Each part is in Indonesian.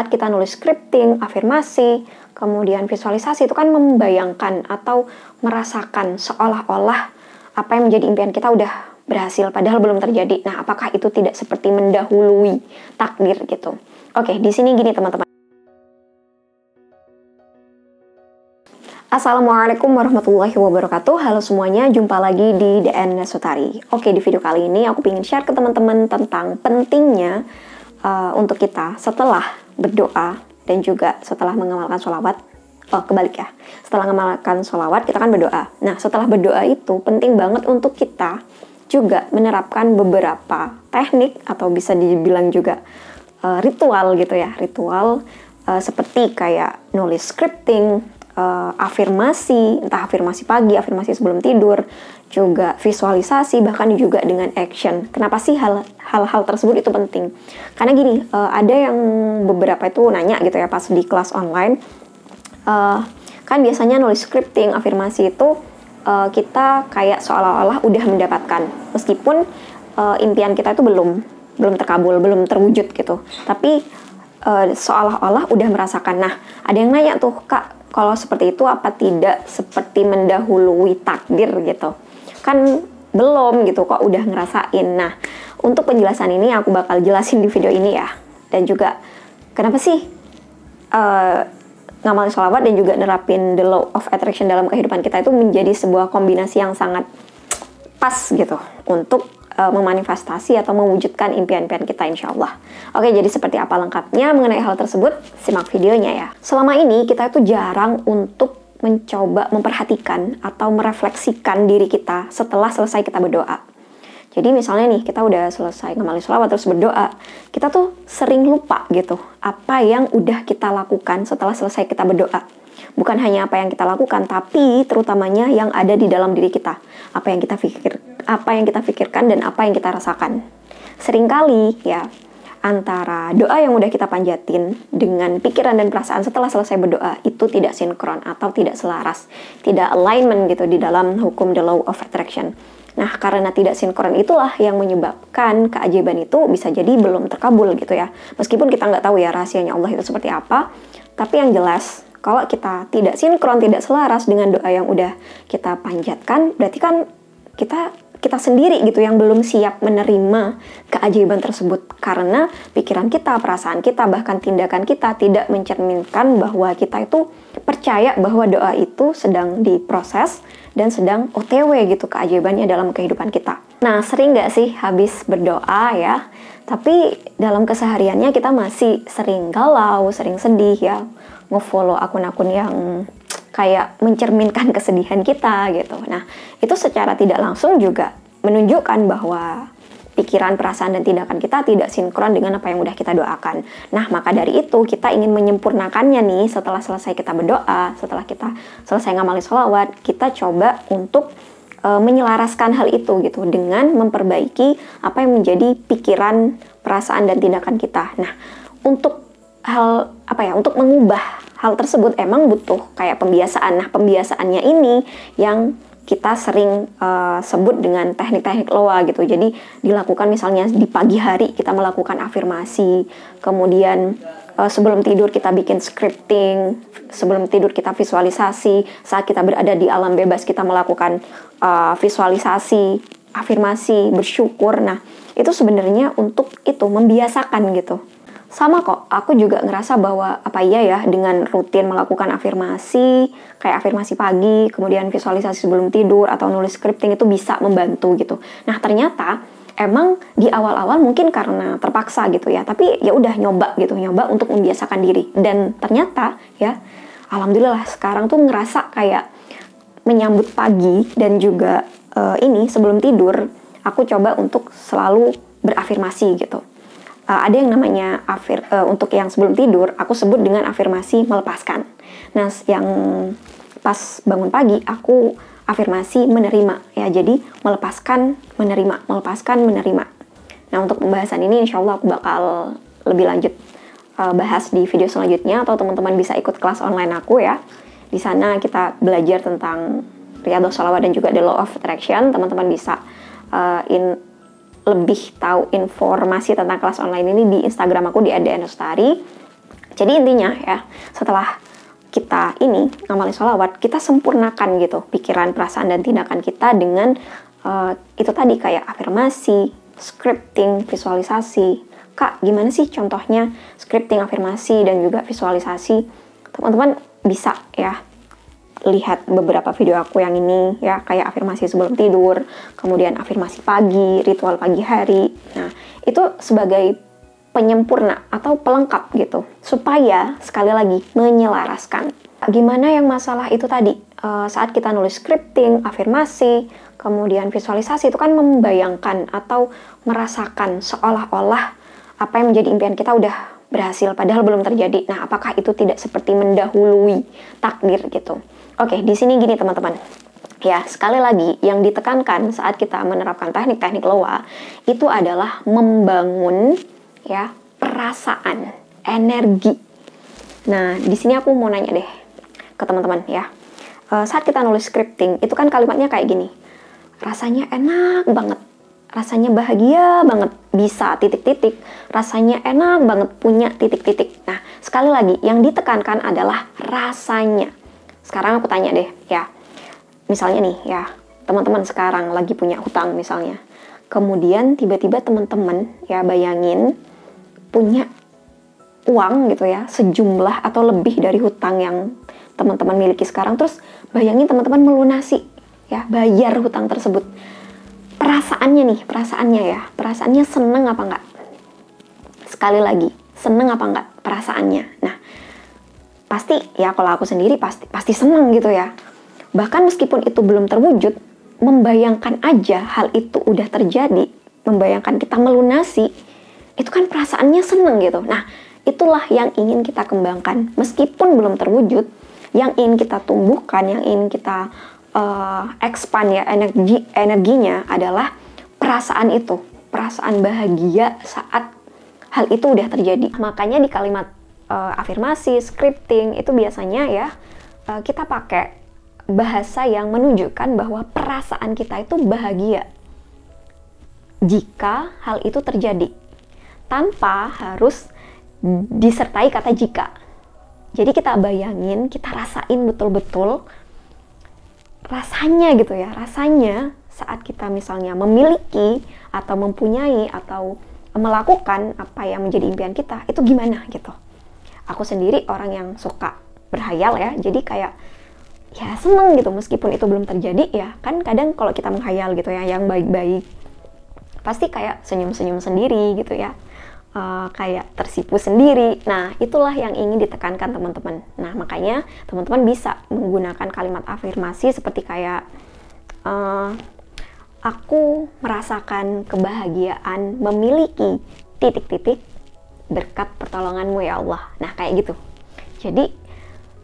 saat kita nulis scripting, afirmasi, kemudian visualisasi, itu kan membayangkan atau merasakan seolah-olah apa yang menjadi impian kita udah berhasil padahal belum terjadi. Nah, apakah itu tidak seperti mendahului takdir gitu? Oke, di sini gini teman-teman. Assalamualaikum warahmatullahi wabarakatuh. Halo semuanya, jumpa lagi di DN Sutari. Oke, di video kali ini aku ingin share ke teman-teman tentang pentingnya untuk kita setelah berdoa dan juga setelah mengamalkan sholawat. Kebalik ya, setelah mengamalkan sholawat kita kan berdoa. Nah, setelah berdoa itu penting banget untuk kita juga menerapkan beberapa teknik atau bisa dibilang juga ritual gitu ya. Ritual seperti kayak nulis scripting, afirmasi, entah afirmasi pagi, afirmasi sebelum tidur, juga visualisasi, bahkan juga dengan action. Kenapa sih hal-hal tersebut itu penting? Karena gini, ada yang beberapa itu nanya gitu ya pas di kelas online, kan biasanya nulis scripting, afirmasi itu kita kayak seolah-olah udah mendapatkan, meskipun impian kita itu belum terkabul, belum terwujud gitu, tapi seolah-olah udah merasakan. Nah, ada yang nanya tuh, Kak, kalau seperti itu apa tidak seperti mendahului takdir gitu? Kan belum gitu, kok udah ngerasain. Nah, untuk penjelasan ini aku bakal jelasin di video ini ya. Dan juga kenapa sih ngamalin sholawat dan juga nerapin the law of attraction dalam kehidupan kita itu menjadi sebuah kombinasi yang sangat pas gitu untuk memanifestasi atau mewujudkan impian-impian kita insya Allah. Oke, jadi seperti apa lengkapnya mengenai hal tersebut? Simak videonya ya. Selama ini kita itu jarang untuk mencoba memperhatikan atau merefleksikan diri kita setelah selesai kita berdoa. Jadi misalnya nih, kita udah selesai ngamalin sholawat terus berdoa, kita tuh sering lupa gitu apa yang udah kita lakukan setelah selesai kita berdoa. Bukan hanya apa yang kita lakukan, tapi terutamanya yang ada di dalam diri kita. Apa yang kita pikirkan dan apa yang kita rasakan. Seringkali ya, antara doa yang udah kita panjatin dengan pikiran dan perasaan setelah selesai berdoa itu tidak sinkron atau tidak selaras, tidak alignment gitu di dalam hukum the law of attraction. Nah, karena tidak sinkron itulah yang menyebabkan keajaiban itu bisa jadi belum terkabul gitu ya. Meskipun kita nggak tahu ya rahasianya Allah itu seperti apa, tapi yang jelas kalau kita tidak sinkron, tidak selaras dengan doa yang udah kita panjatkan, berarti kan kita sendiri gitu yang belum siap menerima keajaiban tersebut, karena pikiran kita, perasaan kita, bahkan tindakan kita tidak mencerminkan bahwa kita itu percaya bahwa doa itu sedang diproses dan sedang OTW gitu keajaibannya dalam kehidupan kita. Nah, sering gak sih habis berdoa ya, tapi dalam kesehariannya kita masih sering galau, sering sedih ya, nge-follow akun-akun yang kayak mencerminkan kesedihan kita gitu. Nah, itu secara tidak langsung juga menunjukkan bahwa pikiran, perasaan, dan tindakan kita tidak sinkron dengan apa yang udah kita doakan. Nah, maka dari itu kita ingin menyempurnakannya nih setelah selesai kita berdoa, setelah kita selesai ngamalin sholawat, kita coba untuk menyelaraskan hal itu gitu dengan memperbaiki apa yang menjadi pikiran, perasaan, dan tindakan kita. Nah, untuk untuk mengubah hal tersebut emang butuh kayak pembiasaan. Nah, pembiasaannya ini yang kita sering sebut dengan teknik-teknik loa gitu. Jadi dilakukan misalnya di pagi hari kita melakukan afirmasi, kemudian sebelum tidur kita bikin scripting, sebelum tidur kita visualisasi, saat kita berada di alam bebas kita melakukan visualisasi, afirmasi, bersyukur. Nah, itu sebenarnya untuk itu membiasakan gitu. Sama kok, aku juga ngerasa bahwa dengan rutin melakukan afirmasi, kayak afirmasi pagi, kemudian visualisasi sebelum tidur, atau nulis scripting itu bisa membantu gitu. Nah, ternyata emang di awal-awal mungkin karena terpaksa gitu ya, tapi ya udah nyoba untuk membiasakan diri. Dan ternyata ya, alhamdulillah sekarang tuh ngerasa kayak menyambut pagi dan juga ini sebelum tidur, aku coba untuk selalu berafirmasi gitu. Ada yang namanya untuk yang sebelum tidur aku sebut dengan afirmasi melepaskan. Nah, yang pas bangun pagi aku afirmasi menerima ya. Jadi melepaskan, menerima, melepaskan, menerima. Nah, untuk pembahasan ini insya Allah aku bakal lebih lanjut bahas di video selanjutnya, atau teman-teman bisa ikut kelas online aku ya. Di sana kita belajar tentang Riyadhus Sholawat dan juga the law of attraction. Teman-teman bisa lebih tahu informasi tentang kelas online ini di Instagram aku di @dnsutari. Jadi intinya ya, setelah kita ini ngamalin sholawat, kita sempurnakan gitu pikiran, perasaan, dan tindakan kita dengan itu tadi kayak afirmasi, scripting, visualisasi. Kak, gimana sih contohnya scripting, afirmasi, dan juga visualisasi? Teman-teman bisa ya lihat beberapa video aku yang ini ya, kayak afirmasi sebelum tidur, kemudian afirmasi pagi, ritual pagi hari. Nah, itu sebagai penyempurna atau pelengkap gitu, supaya sekali lagi menyelaraskan. Gimana yang masalah itu tadi, saat kita nulis scripting, afirmasi, kemudian visualisasi, itu kan membayangkan atau merasakan seolah-olah apa yang menjadi impian kita udah berhasil, padahal belum terjadi. Nah, apakah itu tidak seperti mendahului takdir gitu? Oke, di sini gini teman-teman. Ya, sekali lagi yang ditekankan saat kita menerapkan teknik-teknik loa itu adalah membangun ya perasaan, energi. Nah, di sini aku mau nanya deh ke teman-teman ya. Saat kita nulis scripting, itu kan kalimatnya kayak gini. Rasanya enak banget, rasanya bahagia banget, bisa titik-titik, rasanya enak banget punya titik-titik. Nah, sekali lagi yang ditekankan adalah rasanya. Sekarang aku tanya deh ya. Misalnya nih ya, teman-teman sekarang lagi punya hutang misalnya. Kemudian tiba-tiba teman-teman ya bayangin punya uang gitu ya, sejumlah atau lebih dari hutang yang teman-teman miliki sekarang, terus bayangin teman-teman melunasi ya, bayar hutang tersebut. Perasaannya seneng apa enggak? Sekali lagi, seneng apa enggak perasaannya? Nah, pasti ya, kalau aku sendiri pasti seneng gitu ya. Bahkan meskipun itu belum terwujud, membayangkan aja hal itu udah terjadi, membayangkan kita melunasi, itu kan perasaannya seneng gitu. Nah, itulah yang ingin kita kembangkan. Meskipun belum terwujud, yang ingin kita tumbuhkan, yang ingin kita expand ya, energinya adalah perasaan itu. Perasaan bahagia saat hal itu udah terjadi. Makanya di kalimat afirmasi, scripting, itu biasanya ya kita pakai bahasa yang menunjukkan bahwa perasaan kita itu bahagia jika hal itu terjadi, tanpa harus disertai kata jika. Jadi kita bayangin, kita rasain betul-betul rasanya gitu ya, rasanya saat kita misalnya memiliki atau mempunyai atau melakukan apa yang menjadi impian kita, itu gimana gitu. Aku sendiri orang yang suka berhayal ya, jadi kayak ya seneng gitu meskipun itu belum terjadi ya. Kan kadang kalau kita menghayal gitu ya yang baik-baik, pasti kayak senyum-senyum sendiri gitu ya, kayak tersipu sendiri. Nah, itulah yang ingin ditekankan teman-teman. Nah, makanya teman-teman bisa menggunakan kalimat afirmasi seperti kayak aku merasakan kebahagiaan memiliki titik-titik berkat pertolonganmu ya Allah. Nah, kayak gitu. Jadi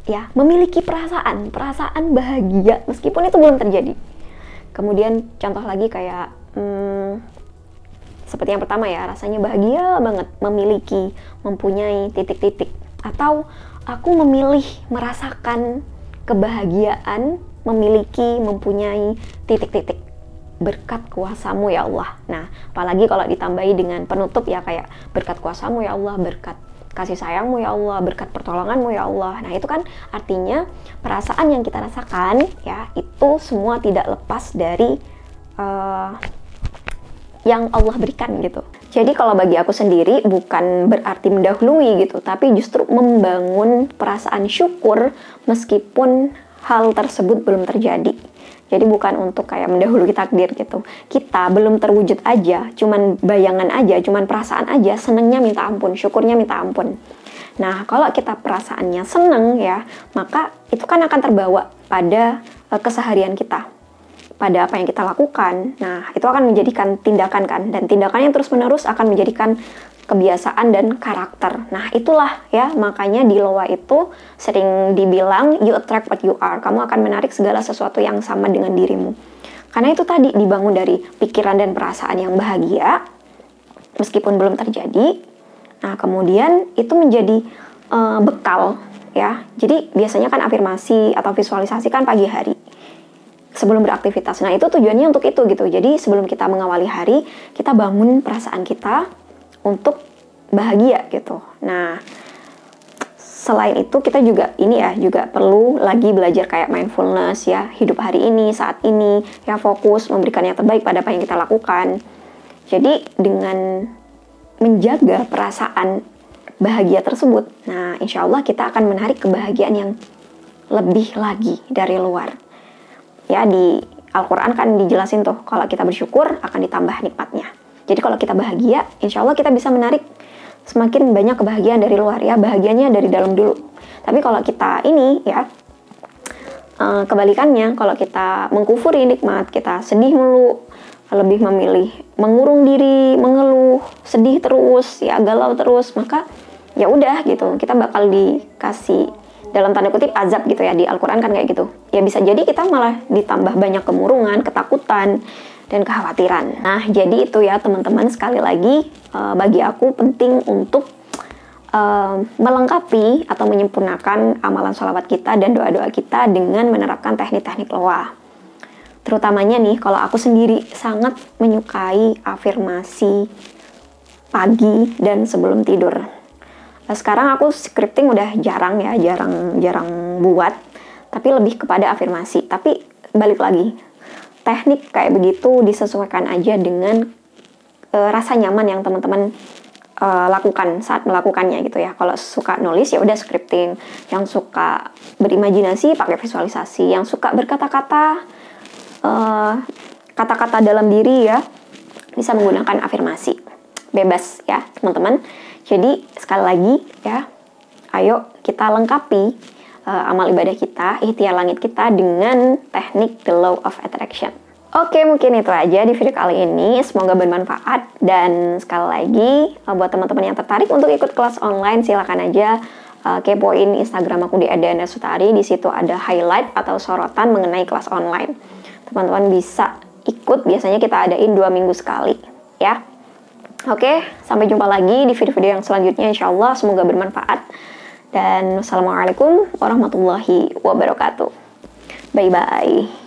ya, memiliki perasaan bahagia meskipun itu belum terjadi. Kemudian contoh lagi kayak seperti yang pertama ya, rasanya bahagia banget memiliki, mempunyai titik-titik. Atau aku memilih merasakan kebahagiaan memiliki, mempunyai titik-titik berkat kuasamu ya Allah. Nah, apalagi kalau ditambahi dengan penutup ya, kayak berkat kuasamu ya Allah, berkat kasih sayangmu ya Allah, berkat pertolonganmu ya Allah. Nah, itu kan artinya perasaan yang kita rasakan ya, itu semua tidak lepas dari yang Allah berikan gitu. Jadi kalau bagi aku sendiri bukan berarti mendahului gitu, tapi justru membangun perasaan syukur meskipun hal tersebut belum terjadi. Jadi bukan untuk kayak mendahului takdir gitu. Kita belum terwujud aja, cuman bayangan aja, cuman perasaan aja, senengnya minta ampun, syukurnya minta ampun. Nah, kalau kita perasaannya seneng ya, maka itu kan akan terbawa pada keseharian kita, pada apa yang kita lakukan. Nah, itu akan menjadikan tindakan kan, dan tindakan yang terus-menerus akan menjadikan kebiasaan dan karakter. Nah, itulah ya, makanya di Loa itu sering dibilang you attract what you are. Kamu akan menarik segala sesuatu yang sama dengan dirimu. Karena itu tadi dibangun dari pikiran dan perasaan yang bahagia meskipun belum terjadi. Nah, kemudian itu menjadi bekal ya. Jadi biasanya kan afirmasi atau visualisasi kan pagi hari sebelum beraktivitas. Nah, itu tujuannya untuk itu gitu. Jadi sebelum kita mengawali hari, kita bangun perasaan kita untuk bahagia gitu. Nah, selain itu kita juga juga perlu lagi belajar kayak mindfulness ya, hidup hari ini, saat ini, ya fokus memberikan yang terbaik pada apa yang kita lakukan. Jadi dengan menjaga perasaan bahagia tersebut, nah insya Allah kita akan menarik kebahagiaan yang lebih lagi dari luar. Ya, di Al-Quran kan dijelasin tuh, kalau kita bersyukur akan ditambah nikmatnya. Jadi kalau kita bahagia, insya Allah kita bisa menarik semakin banyak kebahagiaan dari luar ya, bahagianya dari dalam dulu. Tapi kalau kita ini ya, kebalikannya, kalau kita mengkufuri nikmat, kita sedih mulu, lebih memilih mengurung diri, mengeluh, sedih terus, ya galau terus, maka ya udah gitu, kita bakal dikasih dalam tanda kutip azab gitu ya, di Al-Quran kan kayak gitu. Ya bisa jadi kita malah ditambah banyak kemurungan, ketakutan, dan kekhawatiran. Nah, jadi itu ya teman-teman, sekali lagi bagi aku penting untuk melengkapi atau menyempurnakan amalan sholawat kita dan doa-doa kita dengan menerapkan teknik-teknik loa. Terutamanya nih, kalau aku sendiri sangat menyukai afirmasi pagi dan sebelum tidur. Nah, sekarang aku scripting udah jarang buat, tapi lebih kepada afirmasi. Tapi balik lagi, teknik kayak begitu disesuaikan aja dengan rasa nyaman yang teman-teman lakukan saat melakukannya gitu ya. Kalau suka nulis ya udah scripting, yang suka berimajinasi pakai visualisasi, yang suka berkata-kata kata-kata dalam diri ya bisa menggunakan afirmasi. Bebas ya teman-teman. Jadi sekali lagi ya, ayo kita lengkapi amal ibadah kita, ikhtiar langit kita dengan teknik the law of attraction. Oke, mungkin itu aja di video kali ini. Semoga bermanfaat. Dan sekali lagi, buat teman-teman yang tertarik untuk ikut kelas online, silakan aja kepoin Instagram aku di @dianasutari. Di situ ada highlight atau sorotan mengenai kelas online. Teman-teman bisa ikut, biasanya kita adain 2 minggu sekali ya. Oke, sampai jumpa lagi di video-video yang selanjutnya, insya Allah. Semoga bermanfaat. Dan wassalamualaikum warahmatullahi wabarakatuh. Bye-bye.